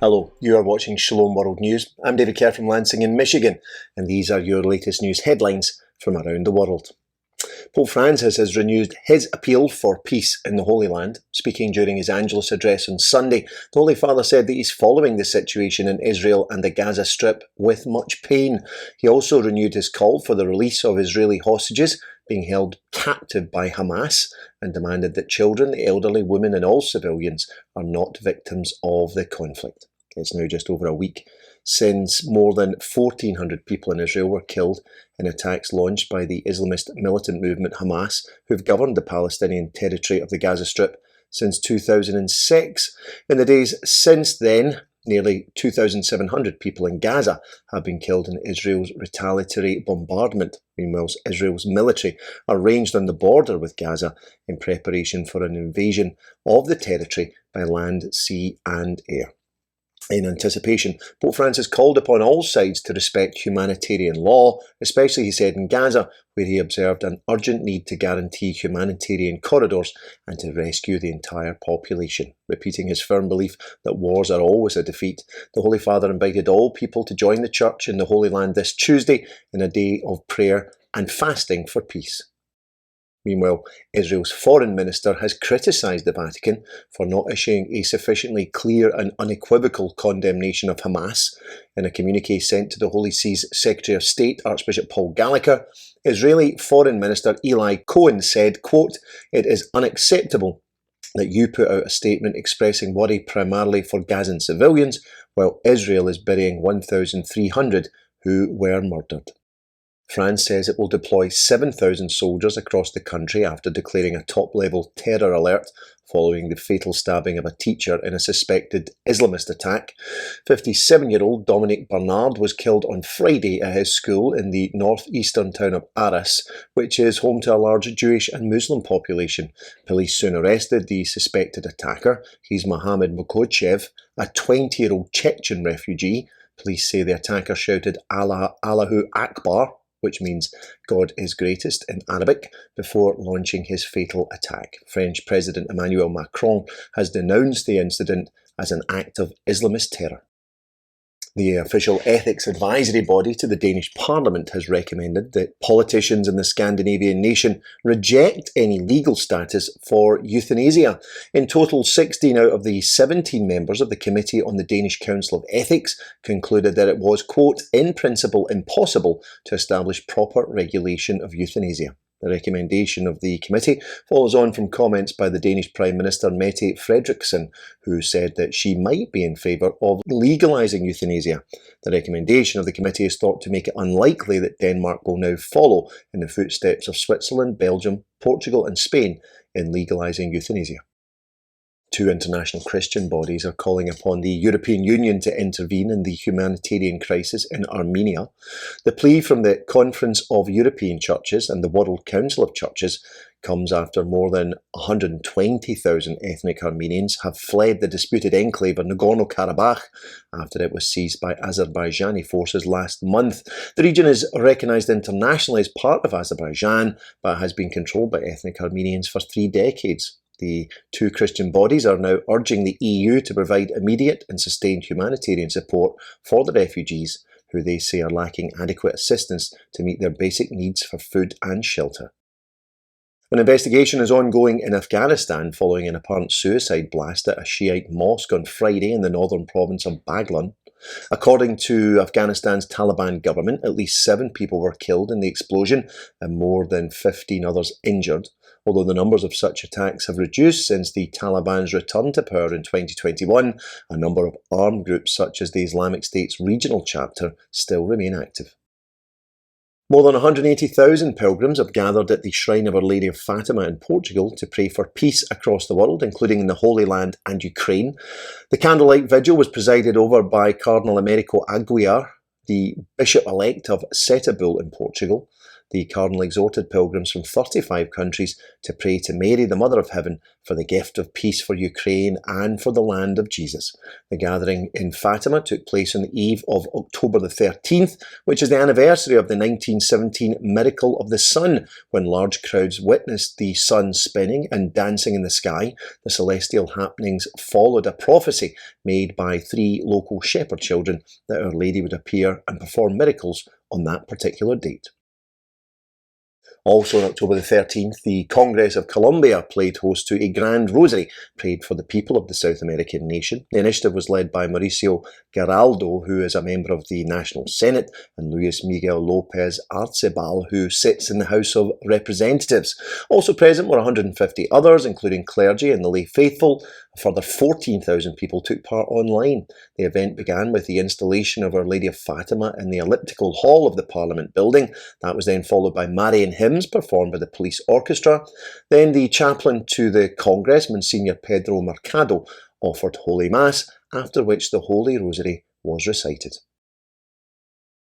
Hello, you are watching Shalom World News. I'm David Kerr from Lansing in Michigan, and these are your latest news headlines from around the world. Pope Francis has renewed his appeal for peace in the Holy Land. Speaking during his Angelus address on Sunday, the Holy Father said that he's following the situation in Israel and the Gaza Strip with much pain. He also renewed his call for the release of Israeli hostages being held captive by Hamas and demanded that children, the elderly, women and all civilians are not victims of the conflict. It's now just over a week since more than 1,400 people in Israel were killed in attacks launched by the Islamist militant movement Hamas, who've governed the Palestinian territory of the Gaza Strip since 2006. In the days since then, nearly 2,700 people in Gaza have been killed in Israel's retaliatory bombardment. Meanwhile, Israel's military are ranged on the border with Gaza in preparation for an invasion of the territory by land, sea and air. In anticipation, Pope Francis called upon all sides to respect humanitarian law, especially, he said, in Gaza, where he observed an urgent need to guarantee humanitarian corridors and to rescue the entire population. Repeating his firm belief that wars are always a defeat, the Holy Father invited all people to join the Church in the Holy Land this Tuesday in a day of prayer and fasting for peace. Meanwhile, Israel's foreign minister has criticised the Vatican for not issuing a sufficiently clear and unequivocal condemnation of Hamas. In a communique sent to the Holy See's Secretary of State, Archbishop Paul Gallagher, Israeli Foreign Minister Eli Cohen said, quote, "It is unacceptable that you put out a statement expressing worry primarily for Gazan civilians, while Israel is burying 1,300 who were murdered." France says it will deploy 7,000 soldiers across the country after declaring a top-level terror alert following the fatal stabbing of a teacher in a suspected Islamist attack. 57-year-old Dominique Bernard was killed on Friday at his school in the northeastern town of Arras, which is home to a large Jewish and Muslim population. Police soon arrested the suspected attacker. He's Mohammed Mokochev, a 20-year-old Chechen refugee. Police say the attacker shouted Allahu Akbar, which means God is greatest in Arabic, before launching his fatal attack. French President Emmanuel Macron has denounced the incident as an act of Islamist terror. The official ethics advisory body to the Danish Parliament has recommended that politicians in the Scandinavian nation reject any legal status for euthanasia. In total, 16 out of the 17 members of the Committee on the Danish Council of Ethics concluded that it was, quote, in principle impossible to establish proper regulation of euthanasia. The recommendation of the committee follows on from comments by the Danish Prime Minister Mette Frederiksen, who said that she might be in favour of legalising euthanasia. The recommendation of the committee is thought to make it unlikely that Denmark will now follow in the footsteps of Switzerland, Belgium, Portugal and Spain in legalising euthanasia. Two international Christian bodies are calling upon the European Union to intervene in the humanitarian crisis in Armenia. The plea from the Conference of European Churches and the World Council of Churches comes after more than 120,000 ethnic Armenians have fled the disputed enclave of Nagorno-Karabakh after it was seized by Azerbaijani forces last month. The region is recognised internationally as part of Azerbaijan, but has been controlled by ethnic Armenians for 3 decades. The two Christian bodies are now urging the EU to provide immediate and sustained humanitarian support for the refugees, who they say are lacking adequate assistance to meet their basic needs for food and shelter. An investigation is ongoing in Afghanistan following an apparent suicide blast at a Shiite mosque on Friday in the northern province of Baghlan. According to Afghanistan's Taliban government, at least 7 people were killed in the explosion and more than 15 others injured. Although the numbers of such attacks have reduced since the Taliban's return to power in 2021, a number of armed groups such as the Islamic State's regional chapter still remain active. More than 180,000 pilgrims have gathered at the Shrine of Our Lady of Fatima in Portugal to pray for peace across the world, including in the Holy Land and Ukraine. The candlelight vigil was presided over by Cardinal Americo Aguiar, the Bishop-elect of Setúbal in Portugal. the Cardinal exhorted pilgrims from 35 countries to pray to Mary, the Mother of Heaven, for the gift of peace for Ukraine and for the land of Jesus. The gathering in Fatima took place on the eve of October the 13th, which is the anniversary of the 1917 miracle of the sun, when large crowds witnessed the sun spinning and dancing in the sky. The celestial happenings followed a prophecy made by 3 local shepherd children that Our Lady would appear and perform miracles on that particular date. Also on October the 13th, the Congress of Colombia played host to a Grand Rosary prayed for the people of the South American nation. The initiative was led by Mauricio Garaldo, who is a member of the National Senate, and Luis Miguel Lopez Arcebal, who sits in the House of Representatives. Also present were 150 others, including clergy and the lay faithful. A further 14,000 people took part online. The event began with the installation of Our Lady of Fatima in the elliptical hall of the Parliament building. That was then followed by Marian hymns performed by the police orchestra. Then the chaplain to the Congress, Monsignor Pedro Mercado, offered Holy Mass, after which the Holy Rosary was recited.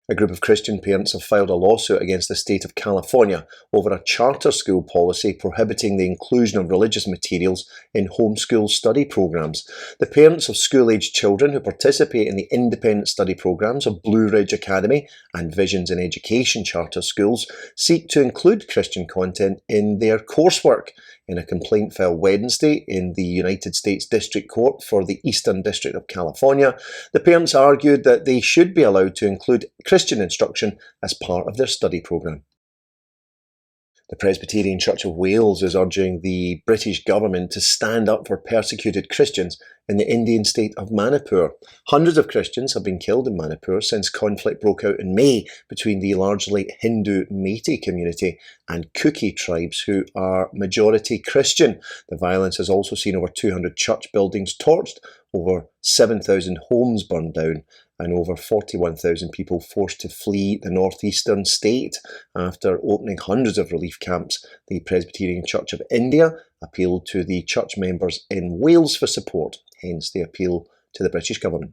A group of Christian parents have filed a lawsuit against the state of California over a charter school policy prohibiting the inclusion of religious materials in homeschool study programs. The parents of school-aged children who participate in the independent study programs of Blue Ridge Academy and Visions in Education charter schools seek to include Christian content in their coursework. In a complaint filed Wednesday in the United States District Court for the Eastern District of California, the parents argued that they should be allowed to include Christian instruction as part of their study program. The Presbyterian Church of Wales is urging the British government to stand up for persecuted Christians in the Indian state of Manipur. Hundreds of Christians have been killed in Manipur since conflict broke out in May between the largely Hindu Meitei community and Kuki tribes who are majority Christian. The violence has also seen over 200 church buildings torched, over 7,000 homes burned down, and over 41,000 people forced to flee the northeastern state. After opening hundreds of relief camps, the Presbyterian Church of India appealed to the church members in Wales for support, hence the appeal to the British government.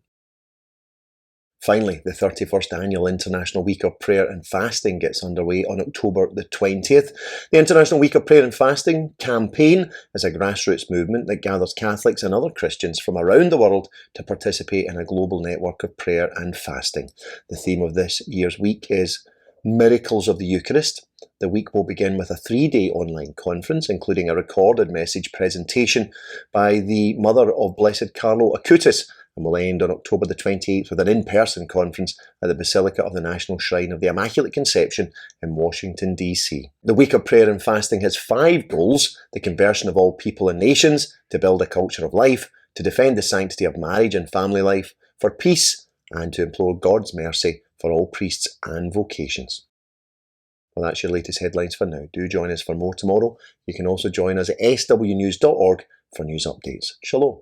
Finally, the 31st Annual International Week of Prayer and Fasting gets underway on October the 20th. The International Week of Prayer and Fasting campaign is a grassroots movement that gathers Catholics and other Christians from around the world to participate in a global network of prayer and fasting. The theme of this year's week is Miracles of the Eucharist. The week will begin with a 3-day online conference, including a recorded message presentation by the mother of Blessed Carlo Acutis, and will end on October the 28th with an in-person conference at the Basilica of the National Shrine of the Immaculate Conception in Washington, D.C. The Week of Prayer and Fasting has 5 goals: the conversion of all people and nations, to build a culture of life, to defend the sanctity of marriage and family life, for peace, and to implore God's mercy for all priests and vocations. Well, that's your latest headlines for now. Do join us for more tomorrow. You can also join us at swnews.org for news updates. Shalom.